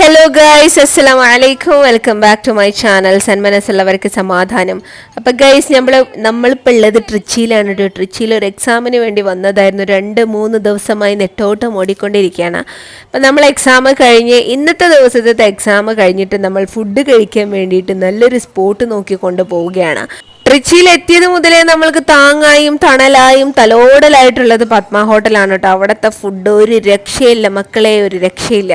Hello guys, അസ്സലാമു അലൈക്കും. Welcome back to my channel. സന്മനസ്സുള്ളവർക്ക് സമാധാനം. അപ്പം ഗൈസ്, നമ്മളിപ്പോൾ ഉള്ളത് ട്രിച്ചിയിലാണ് കേട്ടോ. ട്രിച്ചിയിൽ ഒരു എക്സാമിന് വേണ്ടി വന്നതായിരുന്നു. 2-3 ദിവസമായി നെട്ടോട്ടം ഓടിക്കൊണ്ടിരിക്കുകയാണ്. അപ്പം നമ്മൾ എക്സാം കഴിഞ്ഞ് ഇന്നത്തെ ദിവസത്തെ എക്സാം കഴിഞ്ഞിട്ട് നമ്മൾ ഫുഡ് കഴിക്കാൻ വേണ്ടിയിട്ട് നല്ലൊരു സ്പോട്ട് നോക്കിക്കൊണ്ട് പോവുകയാണ്. ട്രിച്ചിയിൽ എത്തിയത് മുതലേ നമ്മൾക്ക് താങ്ങായും തണലായും തലോടലായിട്ടുള്ളത് പത്മ ഹോട്ടലാണ് കേട്ടോ. അവിടുത്തെ ഫുഡ് ഒരു രക്ഷയില്ല മക്കളെ, ഒരു രക്ഷയില്ല.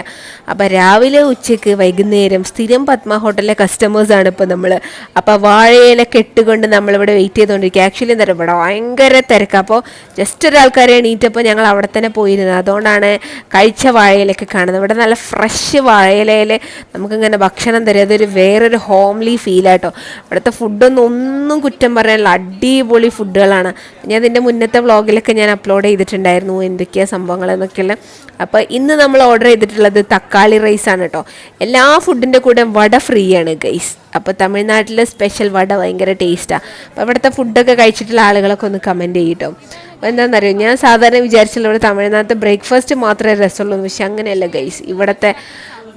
അപ്പം രാവിലെ ഉച്ചയ്ക്ക് വൈകുന്നേരം സ്ഥിരം പത്മ ഹോട്ടലിലെ കസ്റ്റമേഴ്സാണ് ഇപ്പോൾ നമ്മൾ. അപ്പോൾ വാഴയിലൊക്കെ ഇട്ടുകൊണ്ട് നമ്മളിവിടെ വെയിറ്റ് ചെയ്തുകൊണ്ടിരിക്കുക. ആക്ച്വലി എന്താ പറയുക, ഇവിടെ ഭയങ്കര തിരക്കാണ്. അപ്പോൾ ജസ്റ്റ് ഒരാൾക്കാരെ എണീറ്റപ്പോൾ ഞങ്ങൾ അവിടെ തന്നെ പോയിരുന്നത്. അതുകൊണ്ടാണ് കഴിച്ച വാഴയിലൊക്കെ കാണുന്നത്. ഇവിടെ നല്ല ഫ്രഷ് വാഴയിലയിൽ നമുക്കിങ്ങനെ ഭക്ഷണം തരും. അതൊരു വേറൊരു ഹോംലി ഫീലാട്ടോ. ഇവിടുത്തെ ഫുഡൊന്നും കുറ്റം പറയാനുള്ള അടിപൊളി ഫുഡുകളാണ്. ഞാൻ അതിൻ്റെ മുന്നത്തെ വ്ളോഗിലൊക്കെ ഞാൻ അപ്ലോഡ് ചെയ്തിട്ടുണ്ടായിരുന്നു എന്തൊക്കെയാണ് സംഭവങ്ങളെന്നൊക്കെയുള്ള. അപ്പോൾ ഇന്ന് നമ്മൾ ഓർഡർ ചെയ്തിട്ടുള്ളത് തക്കാളി റൈസാണ് കേട്ടോ. എല്ലാ ഫുഡിൻ്റെ കൂടെ വട ഫ്രീ ആണ് ഗൈസ്. അപ്പോൾ തമിഴ്നാട്ടിലെ സ്പെഷ്യൽ വട ഭയങ്കര ടേസ്റ്റാണ്. അപ്പോൾ ഇവിടുത്തെ ഫുഡൊക്കെ കഴിച്ചിട്ടുള്ള ആളുകളൊക്കെ ഒന്ന് കമൻറ്റ് ചെയ്യട്ടോ. അപ്പോൾ എന്താണെന്നറിയോ, ഞാൻ സാധാരണ വിചാരിച്ചുള്ള ഇവിടെ തമിഴ്നാട്ടിൽ ബ്രേക്ക്ഫാസ്റ്റ് മാത്രമേ രസമുള്ളൂ, പക്ഷെ അങ്ങനെയല്ല ഗൈസ്. ഇവിടുത്തെ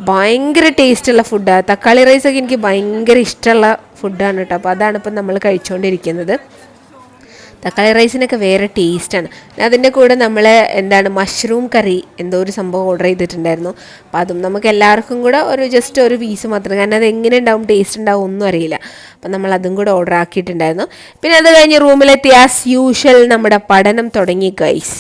ഭയങ്കര ടേസ്റ്റുള്ള ഫുഡാണ്. തക്കാളി റൈസൊക്കെ എനിക്ക് ഭയങ്കര ഇഷ്ടമുള്ള ഫുഡാണ് കേട്ടോ. അപ്പോൾ അതാണ് ഇപ്പം നമ്മൾ കഴിച്ചുകൊണ്ടിരിക്കുന്നത്. തക്കാളി റൈസിനൊക്കെ വേറെ ടേസ്റ്റാണ്. അതിൻ്റെ കൂടെ നമ്മൾ മഷ്റൂം കറി എന്തോ ഒരു സംഭവം ഓർഡർ ചെയ്തിട്ടുണ്ടായിരുന്നു. അപ്പോൾ അതും നമുക്ക് എല്ലാവർക്കും കൂടെ ജസ്റ്റ് ഒരു പീസ് മാത്രം, കാരണം അത് എങ്ങനെ ഉണ്ടാവും, ടേസ്റ്റ് ഉണ്ടാവും ഒന്നും അറിയില്ല. അപ്പം നമ്മൾ അതും കൂടെ ഓർഡർ ആക്കിയിട്ടുണ്ടായിരുന്നു. പിന്നെ അത് കഴിഞ്ഞ് റൂമിലെത്തി ആസ് യൂഷ്വൽ നമ്മുടെ പഠനം തുടങ്ങി ഗൈസ്.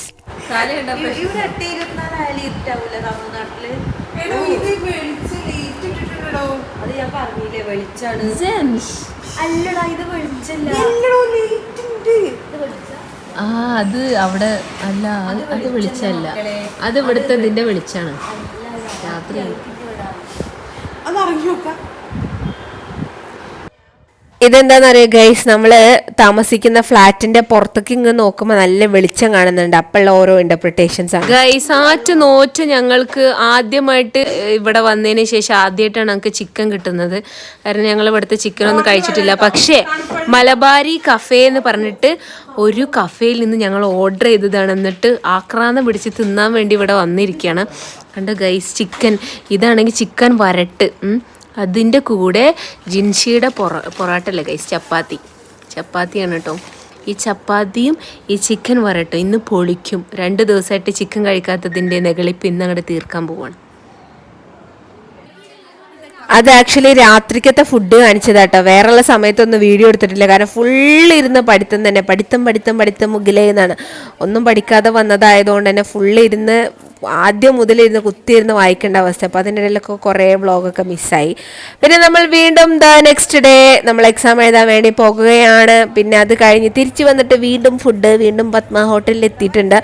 അത് അവിടെ അല്ല, അത് വെളിച്ചല്ല, അത് ഇവിടുത്തെ ഇതിന്റെ വെളിച്ചാണ്. രാത്രി ഇതെന്താണെന്നറിയോ ഗൈസ്, നമ്മൾ താമസിക്കുന്ന ഫ്ലാറ്റിന്റെ പുറത്തേക്ക് ഇങ്ങ് നോക്കുമ്പോൾ നല്ല വെളിച്ചം കാണുന്നുണ്ട്. അപ്പോഴുള്ള ഓരോ ഇന്റർപ്രിട്ടേഷൻസ് ആണ് ഗൈസ്. നോറ്റ് ഞങ്ങൾക്ക് ആദ്യമായിട്ട് ഇവിടെ വന്നതിന് ശേഷം ആദ്യമായിട്ടാണ് ഞങ്ങൾക്ക് ചിക്കൻ കിട്ടുന്നത്. കാരണം ഞങ്ങൾ ഇവിടുത്തെ ചിക്കൻ ഒന്നും കഴിച്ചിട്ടില്ല. പക്ഷേ മലബാരി കഫേ എന്ന് പറഞ്ഞിട്ട് ഒരു കഫേയിൽ നിന്ന് ഞങ്ങൾ ഓർഡർ ചെയ്തതാണ്. എന്നിട്ട് ആക്രാന്തം പിടിച്ച് തിന്നാൻ വേണ്ടി ഇവിടെ വന്നിരിക്കുകയാണ്. കണ്ട് ഗൈസ്, ചിക്കൻ ഇതാണെങ്കിൽ ചിക്കൻ വരട്ട്, അതിൻ്റെ കൂടെ ജിൻഷിയുടെ പൊറോട്ട അല്ലേ ഗൈസ്, ചപ്പാത്തിയാണ് കേട്ടോ. ഈ ചപ്പാത്തിയും ഈ ചിക്കൻ വരട്ടും ഇന്ന് പൊളിക്കും. 2 ദിവസമായിട്ട് ചിക്കൻ കഴിക്കാത്തതിൻ്റെ നെകളിപ്പ് ഇന്ന് അങ്ങോട്ട് തീർക്കാൻ പോവാണ്. അത് ആക്ച്വലി രാത്രിക്കത്തെ ഫുഡ് കാണിച്ചതാട്ടോ. വേറെയുള്ള സമയത്തൊന്നും വീഡിയോ എടുത്തിട്ടില്ല. കാരണം ഫുള്ളിരുന്ന് പഠിത്തം തന്നെ, പഠിത്തം മുകിലേന്നാണ്. ഒന്നും പഠിക്കാതെ വന്നതായതുകൊണ്ട് തന്നെ ഫുള്ളിരുന്ന് ആദ്യം മുതലിരുന്ന് കുത്തിയിരുന്ന് വായിക്കേണ്ട അവസ്ഥ. അപ്പോൾ അതിൻ്റെ ഇടയിലൊക്കെ കുറേ വ്ളോഗൊക്കെ മിസ്സായി. പിന്നെ നമ്മൾ വീണ്ടും നെക്സ്റ്റ് ഡേ നമ്മൾ എക്സാം എഴുതാൻ വേണ്ടി പോകുകയാണ്. പിന്നെ അത് കഴിഞ്ഞ് തിരിച്ച് വന്നിട്ട് വീണ്ടും പത്മ ഹോട്ടലിൽ എത്തിയിട്ടുണ്ട്.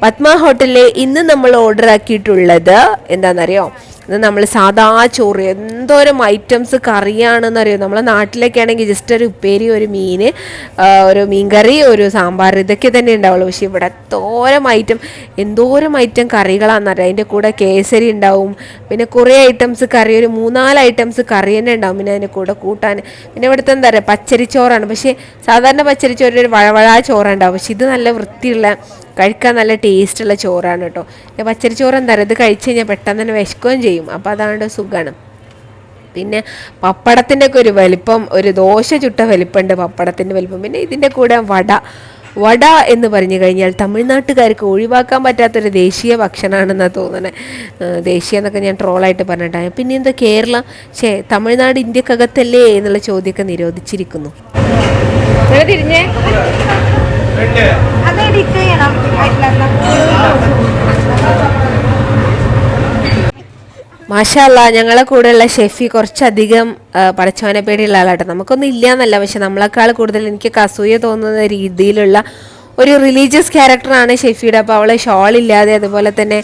പത്മ ഹോട്ടലിൽ ഇന്ന് നമ്മൾ ഓർഡർ ആക്കിയിട്ടുള്ളത് എന്താണെന്നറിയോ, ഇത് നമ്മൾ സാധാ ചോറ്, എന്തോരം ഐറ്റംസ് കറിയാണെന്നറിയോ. നമ്മളെ നാട്ടിലൊക്കെ ആണെങ്കിൽ ജസ്റ്റ് ഒരു ഉപ്പേരി, ഒരു മീൻ, ഒരു മീൻകറി, ഒരു സാമ്പാർ, ഇതൊക്കെ തന്നെ ഉണ്ടാവുള്ളൂ. പക്ഷെ ഇവിടെ എന്തോരം ഐറ്റം കറികളാണെന്നറിയാം. അതിൻ്റെ കൂടെ കേസരി ഉണ്ടാവും, പിന്നെ കുറേ ഐറ്റംസ് കറി, ഒരു 3-4 ഐറ്റംസ് കറി തന്നെ ഉണ്ടാവും. പിന്നെ അതിൻ്റെ കൂടെ കൂട്ടാൻ, പിന്നെ ഇവിടുത്തെ എന്താ പറയുക, പച്ചരിച്ചോറാണ്. പക്ഷേ സാധാരണ പച്ചരിച്ചോറ് ഒരു വഴവഴ ചോറുണ്ടാവും. പക്ഷെ ഇത് നല്ല വൃത്തിയുള്ള, കഴിക്കാൻ നല്ല ടേസ്റ്റുള്ള ചോറാണ് കേട്ടോ. പച്ചരിച്ചോറ് എന്താ പറയുക, ഇത് കഴിച്ച് കഴിഞ്ഞാൽ പെട്ടെന്ന് തന്നെ വിശക്കുകയും ചെയ്യും. അപ്പോൾ അതാണ് സുഖമാണ്. പിന്നെ പപ്പടത്തിൻ്റെ ഒക്കെ ഒരു വലിപ്പം, ഒരു ദോശ ചുട്ട വലിപ്പമുണ്ട് പപ്പടത്തിൻ്റെ വലിപ്പം. പിന്നെ ഇതിൻ്റെ കൂടെ വട എന്ന് പറഞ്ഞു കഴിഞ്ഞാൽ തമിഴ്നാട്ടുകാർക്ക് ഒഴിവാക്കാൻ പറ്റാത്തൊരു ദേശീയ ഭക്ഷണമാണെന്നാണ് തോന്നുന്നത്. ദേശീയ എന്നൊക്കെ ഞാൻ ട്രോളായിട്ട് പറഞ്ഞിട്ടാണ്. പിന്നെ എന്താ കേരളം, തമിഴ്നാട് ഇന്ത്യക്കകത്തല്ലേ എന്നുള്ള ചോദ്യമൊക്കെ നിരോധിച്ചിരിക്കുന്നു. തിരിഞ്ഞേ മാഷാ അല്ലാ, ഞങ്ങളെ കൂടെയുള്ള ഷെഫി കുറച്ചധികം പടച്ചവനെ പേടിയുള്ള ആളാട്ടോ. നമുക്കൊന്നും ഇല്ല എന്നല്ല, പക്ഷെ നമ്മളെക്കാൾ കൂടുതൽ എനിക്ക് അസൂയ തോന്നുന്ന രീതിയിലുള്ള ഒരു റിലീജിയസ് ക്യാരക്ടറാണ് ഷെഫിയുടെ. അപ്പോൾ അവൾ ഷോളില്ലാതെ അതുപോലെ തന്നെ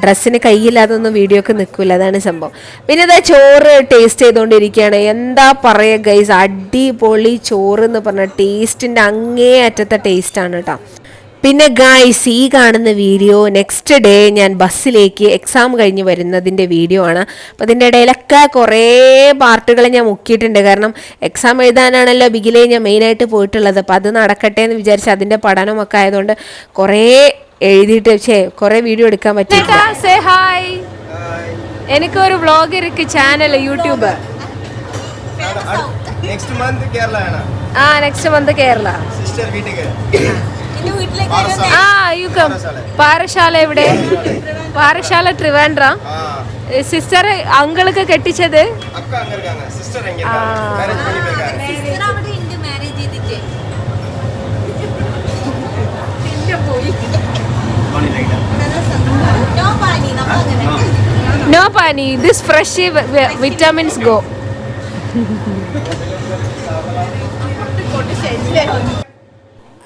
ഡ്രസ്സിന് കൈയില്ലാതെ ഒന്നും വീഡിയോ ഒക്കെ നിൽക്കില്ല. അതാണ് സംഭവം. പിന്നെ ഇതാ ചോറ് ടേസ്റ്റ് ചെയ്തുകൊണ്ടിരിക്കുകയാണ്. എന്താ പറയുക ഗൈസ്, അടിപൊളി ചോറ് എന്ന് പറഞ്ഞാൽ ടേസ്റ്റിൻ്റെ അങ്ങേ അറ്റത്തെ ടേസ്റ്റാണ് കേട്ടോ. പിന്നെ ഗായ്സ്, ഈ കാണുന്ന വീഡിയോ നെക്സ്റ്റ് ഡേ ഞാൻ ബസ്സിലേക്ക് എക്സാം കഴിഞ്ഞ് വരുന്നതിൻ്റെ വീഡിയോ ആണ്. അപ്പോൾ അതിൻ്റെ ഇടയിലൊക്കെ കുറേ പാർട്ടുകൾ ഞാൻ മുക്കിയിട്ടുണ്ട്. കാരണം എക്സാം എഴുതാനാണല്ലോ ബിഗിലേ ഞാൻ മെയിനായിട്ട് പോയിട്ടുള്ളത്. അപ്പോൾ അത് നടക്കട്ടെ എന്ന് വിചാരിച്ച് അതിൻ്റെ പഠനമൊക്കെ ആയതുകൊണ്ട് കുറേ എഴുതിയിട്ട് കുറേ വീഡിയോ എടുക്കാൻ പറ്റിയില്ല. எனக்கு ஒரு vlog இருக்கு channel YouTube. next month Kerala ആണ്. next month Kerala. സിസ്റ്റർ വീട്ടിലേക്ക്. you come. പാറശാല എവിടെ? പാറശാല ട്രിവാൻഡ്രം. സിസ്റ്റർ അങ്കിളൊക്കെ കെട്ടിച്ചത് അക്ക അങ്ങ இருக்காங்க. സിസ്റ്റർ എங்க இருக்காங்க? മാരേജ് பண்ணி போயிருக்காங்க. സിസ്റ്റർ അവിടെ ഉണ്ട് മാരേജ് ചെയ്തിട്ട്. പിന്നെ പോയി. പണി ലൈറ്റാ. നോ പനി നമ്മൾ അങ്ങനെ. No pani, this fresh vitamins go.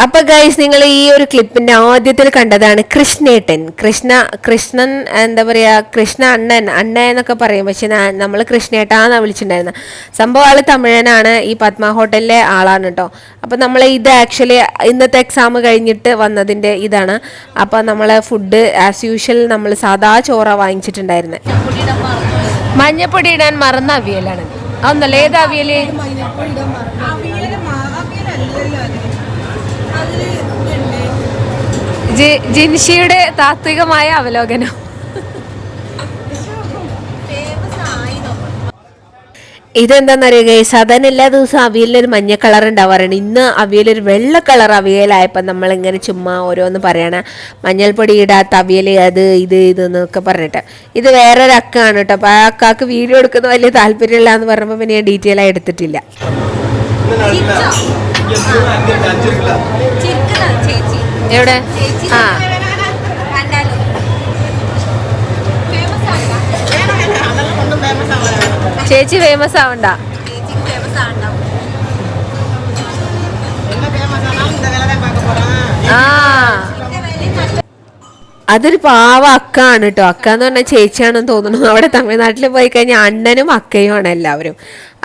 അപ്പൊ ഗൈസ് നിങ്ങൾ ഈ ഒരു ക്ലിപ്പിന്റെ ആദ്യത്തിൽ കണ്ടതാണ് കൃഷ്ണൻ എന്താ പറയാ, കൃഷ്ണ അണ്ണ എന്നൊക്കെ പറയും, പക്ഷെ നമ്മൾ കൃഷ്ണേട്ടാന്നാ വിളിച്ചിട്ടുണ്ടായിരുന്നത്. സംഭവം ആള് തമിഴനാണ്, ഈ പത്മ ഹോട്ടലിലെ ആളാണ് കേട്ടോ. അപ്പൊ നമ്മൾ ഇത് ആക്ച്വലി ഇന്നത്തെ എക്സാം കഴിഞ്ഞിട്ട് വന്നതിന്റെ ഇതാണ്. അപ്പൊ നമ്മളെ ഫുഡ് ആസ് യൂഷ്വൽ നമ്മൾ സാധാ ചോറ വാങ്ങിച്ചിട്ടുണ്ടായിരുന്നത്. മഞ്ഞപ്പൊടി ഇടാൻ മറന്ന അവിയലാണ്. അതൊന്നല്ല, ഏത് അവിയല്? ജിൻഷിയുടെ താത്വികമായ അവലോകനം. ഇതെന്താന്നറിയുക, സാധാരണ എല്ലാ ദിവസവും അവിയലിനൊരു മഞ്ഞ കളർ ഉണ്ടാവാറുണ്ട്. ഇന്ന് അവിയലൊരു വെള്ള കളർ അവിയലായപ്പോൾ നമ്മളിങ്ങനെ ചുമ്മാ ഓരോന്ന് പറയണ, മഞ്ഞൾപ്പൊടി ഇടാത്ത അവിയൽ അത് ഇതെന്നൊക്കെ പറഞ്ഞിട്ട്. ഇത് വേറൊരു അക്കാണ് കേട്ടോ. അപ്പോൾ ആ അക്കാക്ക് വീഡിയോ എടുക്കുന്ന വലിയ താല്പര്യമില്ല എന്ന് പറഞ്ഞപ്പോൾ പിന്നെ ഞാൻ ഡീറ്റെയിൽ ആയി എടുത്തിട്ടില്ല. എവിടെ? ചേച്ചി ഫേമസ് ആവണ്ട. അതൊരു പാവ അക്കാണ് കേട്ടോ. അക്ക എന്ന് പറഞ്ഞാൽ ചേച്ചിയാണെന്ന് തോന്നുന്നു. അവിടെ തമിഴ്നാട്ടിൽ പോയി കഴിഞ്ഞാൽ അണ്ണനും അക്കയും ആണ് എല്ലാവരും.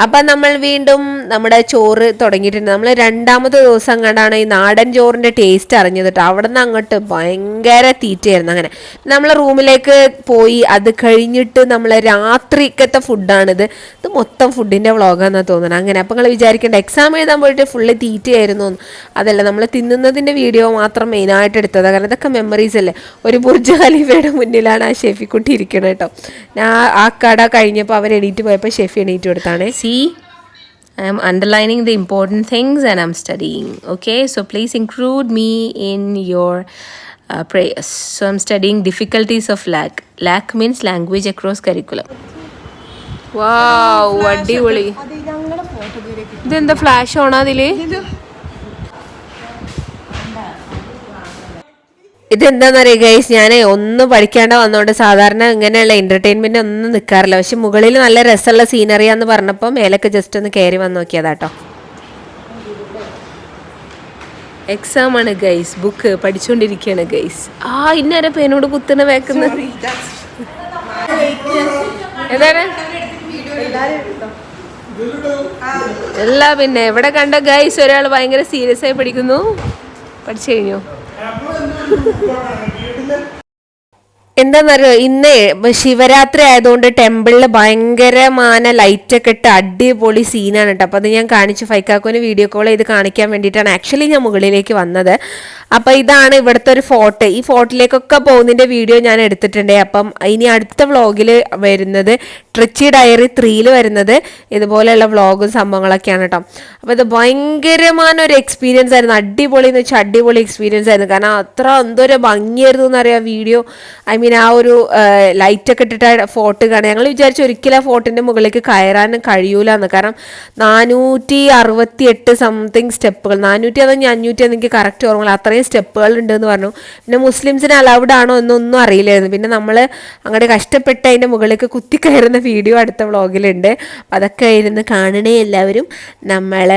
അപ്പം നമ്മൾ വീണ്ടും നമ്മുടെ ചോറ് തുടങ്ങിയിട്ടുണ്ട്. നമ്മൾ രണ്ടാമത്തെ ദിവസം കണ്ടാണ് ഈ നാടൻ ചോറിൻ്റെ ടേസ്റ്റ് അറിഞ്ഞത് കേട്ടോ. അവിടെ നിന്ന് അങ്ങോട്ട് ഭയങ്കര തീറ്റയായിരുന്നു. അങ്ങനെ നമ്മൾ റൂമിലേക്ക് പോയി. അത് കഴിഞ്ഞിട്ട് നമ്മൾ രാത്രിക്കത്തെ ഫുഡാണിത്. ഇത് മൊത്തം ഫുഡിൻ്റെ വ്ളോഗാണെന്നാണ് തോന്നുന്നത്. അങ്ങനെ അപ്പം നിങ്ങൾ വിചാരിക്കേണ്ട എക്സാം എഴുതാൻ പോയിട്ട് ഫുള്ള് തീറ്റയായിരുന്നു. അതല്ല, നമ്മൾ തിന്നുന്നതിൻ്റെ വീഡിയോ മാത്രം മെയിനായിട്ട് എടുത്തത്. കാരണം ഇതൊക്കെ മെമ്മറീസ് അല്ലേ. ഒരു ബുർജ് ഖലീഫയുടെ മുന്നിലാണ് ആ ഷെഫിക്കുട്ടി ഇരിക്കുന്നത് കേട്ടോ. ഞാൻ ആ കട കഴിഞ്ഞപ്പോൾ അവർ എണീറ്റ് പോയപ്പോൾ ഷെഫി എണീറ്റ് കൊടുത്താണ്. See, I am underlining the important things and I'm studying. Okay, so please include me in your prayers. So I'm studying difficulties of LAC. LAC means language across curriculum. Wow, അടിപൊളി. ഇതെന്താ ഫ്ലാഷ് ഓണാ അതില്? ഇതെന്താണെന്നറിയുക guys, ഞാൻ ഒന്നും പഠിക്കാണ്ട് വന്നതുകൊണ്ട് സാധാരണ ഇങ്ങനെയുള്ള entertainment ഒന്നും നിൽക്കാറില്ല. പക്ഷെ മുകളിൽ നല്ല രസമുള്ള സീനറിയാന്ന് പറഞ്ഞപ്പോൾ മേലൊക്കെ ജസ്റ്റ് ഒന്ന് കയറി വന്ന് നോക്കിയതാട്ടോ. എക്സാം ആണ് ഗൈസ്, ബുക്ക് പഠിച്ചുകൊണ്ടിരിക്കുകയാണ് ഗൈസ്. ഇന്നേരെ പേനോട് കുത്തുന്ന വേക്കുന്നത് ഏതാണ്? അല്ല പിന്നെ ഇവിടെ കണ്ട ഗൈസ് ഒരാൾ ഭയങ്കര സീരിയസ് ആയി പഠിക്കുന്നു. പഠിച്ചു കഴിഞ്ഞു. എന്താന്നറിയോ, ഇന്ന് ശിവരാത്രി ആയതുകൊണ്ട് ടെമ്പിളിൽ ഭയങ്കരമായ ലൈറ്റൊക്കെ ഇട്ട് അടിപൊളി സീനാണ് കേട്ടോ. അപ്പോൾ അത് ഞാൻ കാണിച്ചു. ഫൈക്കാക്കോന് വീഡിയോ കോൾ ചെയ്ത് കാണിക്കാൻ വേണ്ടിയിട്ടാണ് ആക്ച്വലി ഞാൻ മുകളിലേക്ക് വന്നത്. അപ്പോൾ ഇതാണ് ഇവിടുത്തെ ഒരു ഫോർട്ട്. ഈ ഫോർട്ടിലേക്കൊക്കെ പോകുന്നതിൻ്റെ വീഡിയോ ഞാൻ എടുത്തിട്ടുണ്ട്. അപ്പം ഇനി അടുത്ത വ്ളോഗിൽ വരുന്നത് ട്രിച്ചി ഡയറി 3 വരുന്നത് ഇതുപോലെയുള്ള വ്ളോഗും സംഭവങ്ങളൊക്കെയാണ് കേട്ടോ. അപ്പോൾ ഇത് ഭയങ്കരമായ ഒരു എക്സ്പീരിയൻസ് ആയിരുന്നു. അടിപൊളി എന്ന് വെച്ചാൽ അടിപൊളി എക്സ്പീരിയൻസ് ആയിരുന്നു. കാരണം അത്ര എന്തോരം ഭംഗിയായിരുന്നു എന്നറിയാം വീഡിയോ. ഐ മീൻ ആ ഒരു ലൈറ്റൊക്കെ ഇട്ടിട്ട് ഫോർട്ട് കാണാൻ ഞങ്ങൾ വിചാരിച്ചു ഒരിക്കലും ആ ഫോർട്ടിൻ്റെ മുകളിലേക്ക് കയറാനും കഴിയൂല എന്ന്. കാരണം 468 സംതിങ് സ്റ്റെപ്പുകൾ, 400 അതോ 500 എനിക്ക് കറക്റ്റ് ഓർമ്മയില്ല, അത്രയും സ്റ്റെപ്പുകൾ ഉണ്ടെന്ന് പറഞ്ഞു. പിന്നെ മുസ്ലിംസിന് അലൗഡ് ആണോ എന്നൊന്നും അറിയില്ലായിരുന്നു. പിന്നെ നമ്മൾ അങ്ങോട്ട് കഷ്ടപ്പെട്ട് അതിൻ്റെ മുകളിലേക്ക് കുത്തിക്കയറുന്ന വീഡിയോ അടുത്ത വ്ളോഗിലുണ്ട്. അപ്പം അതൊക്കെ ഇരുന്ന് കാണണേ എല്ലാവരും. നമ്മൾ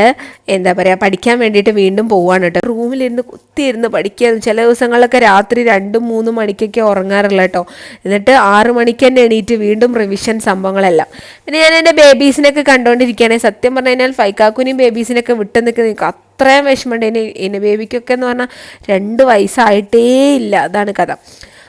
എന്താ പറയുക, പഠിക്കാൻ വേണ്ടിയിട്ട് വീണ്ടും പോവാണ് കേട്ടോ. റൂമിലിരുന്ന് കുത്തിയിരുന്ന് പഠിക്കുക. ചില ദിവസങ്ങളിലൊക്കെ രാത്രി 2-3 മണിക്കൊക്കെ ഉറങ്ങാറില്ല കേട്ടോ. എന്നിട്ട് 6 മണിക്ക് തന്നെ എണീറ്റ് വീണ്ടും റിവിഷൻ സംഭവങ്ങളെല്ലാം. പിന്നെ ഞാൻ എൻ്റെ ബേബീസിനൊക്കെ കണ്ടുകൊണ്ടിരിക്കുകയാണ്. സത്യം പറഞ്ഞു കഴിഞ്ഞാൽ ഫൈക്കാക്കുനെയും ബേബീസിനൊക്കെ വിട്ട് നിൽക്കുന്ന അത്രയും വിഷമമുണ്ട്. എൻ്റെ ബേബിക്കൊക്കെ എന്ന് പറഞ്ഞാൽ 2 വയസ്സായിട്ടേ ഇല്ല. അതാണ് കഥ.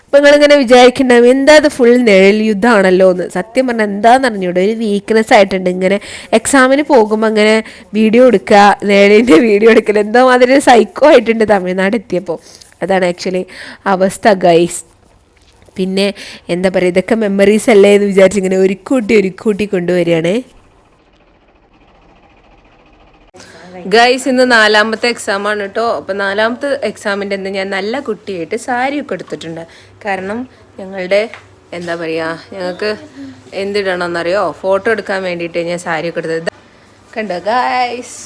അപ്പോൾ നിങ്ങളിങ്ങനെ വിചാരിക്കണ്ടാവും എന്താ അത് ഫുൾ നിഴൽ യുദ്ധമാണല്ലോ എന്ന്. സത്യം പറഞ്ഞാൽ എന്താണെന്ന് അറിഞ്ഞൂടെ, ഒരു വീക്ക്നെസ് ആയിട്ടുണ്ട്. ഇങ്ങനെ എക്സാമിന് പോകുമ്പോൾ അങ്ങനെ വീഡിയോ എടുക്കുക, നിഴലിൻ്റെ വീഡിയോ എടുക്കൽ എന്തോ മാതിരി സൈക്കോ ആയിട്ടുണ്ട് തമിഴ്നാട് എത്തിയപ്പോൾ. അതാണ് ആക്ച്വലി അവസ്ഥ ഗൈസ്. പിന്നെ എന്താ പറയുക, ഇതൊക്കെ മെമ്മറീസ് അല്ലേ എന്ന് വിചാരിച്ച് ഇങ്ങനെ ഒരുക്കൂട്ടി കൊണ്ടുവരികയാണേ. ഗൈസ്, ഇന്ന് 4ാമത്തെ എക്സാമാണ് കേട്ടോ. അപ്പോൾ 4ാമത്തെ എക്സാമിൻ്റെ അന്ന് ഞാൻ നല്ല കുട്ടിയായിട്ട് സാരിയൊക്കെ എടുത്തിട്ടുണ്ട്. കാരണം ഞങ്ങളുടെ എന്താ പറയുക, ഞങ്ങൾക്ക് എന്തിടണമെന്നറിയോ, ഫോട്ടോ എടുക്കാൻ വേണ്ടിയിട്ട് ഞാൻ സാരിയൊക്കെ എടുത്തത്. കണ്ടോ ഗൈസ്,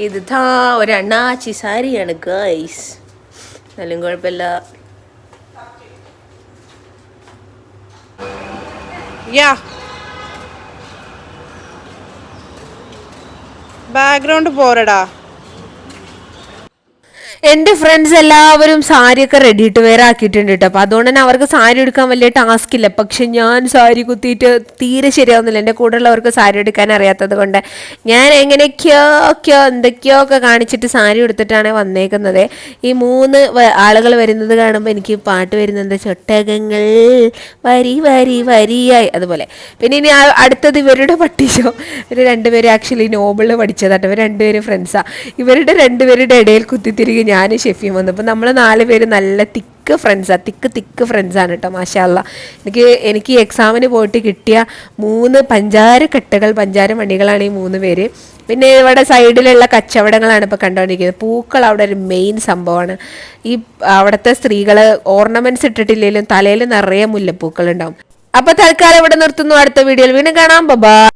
ഇത് ഒരു അണ്ണാച്ചി സാരിയാണ് ഗൈസ്. എന്നാലും കുഴപ്പമില്ല. ബാക്ക്ഗ്രൗണ്ട് പോരടാ. എൻ്റെ ഫ്രണ്ട്സ് എല്ലാവരും സാരിയൊക്കെ റെഡി ടു വെയർ ആക്കിയിട്ടുണ്ട് കേട്ടോ. അപ്പോൾ അതുകൊണ്ട് തന്നെ അവർക്ക് സാരി എടുക്കാൻ വലിയ ടാസ്ക് ഇല്ല. പക്ഷെ ഞാൻ സാരി കുത്തിയിട്ട് തീരെ ശരിയാവുന്നില്ല. എൻ്റെ കൂടെയുള്ളവർക്ക് സാരി എടുക്കാൻ അറിയാത്തത് കൊണ്ട് ഞാൻ എന്തൊക്കെയോ ഒക്കെ കാണിച്ചിട്ട് സാരി എടുത്തിട്ടാണ് വന്നേക്കുന്നത്. ഈ 3 ആളുകൾ വരുന്നത് കാണുമ്പോൾ എനിക്ക് പാട്ട് വരുന്നത് ചൊട്ടകങ്ങൾ വരി വരി വരിയായി അതുപോലെ. പിന്നെ ഇനി അടുത്തത് ഇവരുടെ പട്ടിഷോ. ഇവർ രണ്ടുപേരും ആക്ച്വലി നോബിളിൽ പഠിച്ചതാട്ടോ. ഇവർ രണ്ടുപേരും ഫ്രണ്ട്സാണ്. ഇവരുടെ രണ്ടുപേരുടെ ഇടയിൽ കുത്തിത്തിരികെ ഞാനും ഷെഫിയും വന്നു. അപ്പോൾ നമ്മൾ 4 പേര് നല്ല തിക്ക് ഫ്രണ്ട്സാണ് കേട്ടോ. മാഷാ അല്ലാ. എനിക്ക് എക്സാമിന് പോയിട്ട് കിട്ടിയ 3 പഞ്ചാര മണികളാണ് ഈ 3 പേര്. പിന്നെ ഇവിടെ സൈഡിലുള്ള കച്ചവടങ്ങളാണ് ഇപ്പോൾ കണ്ടുകൊണ്ടിരിക്കുന്നത്. പൂക്കൾ അവിടെ ഒരു മെയിൻ സംഭവമാണ്. ഈ അവിടുത്തെ സ്ത്രീകൾ ഓർണമെന്റ്സ് ഇട്ടിട്ടില്ലെങ്കിലും തലയിൽ നിറയെ മുല്ലപ്പൂക്കൾ ഉണ്ടാവും. അപ്പോൾ തൽക്കാലം ഇവിടെ നിർത്തുന്നു. അടുത്ത വീഡിയോയിൽ വീണ്ടും കാണാം. ബൈ.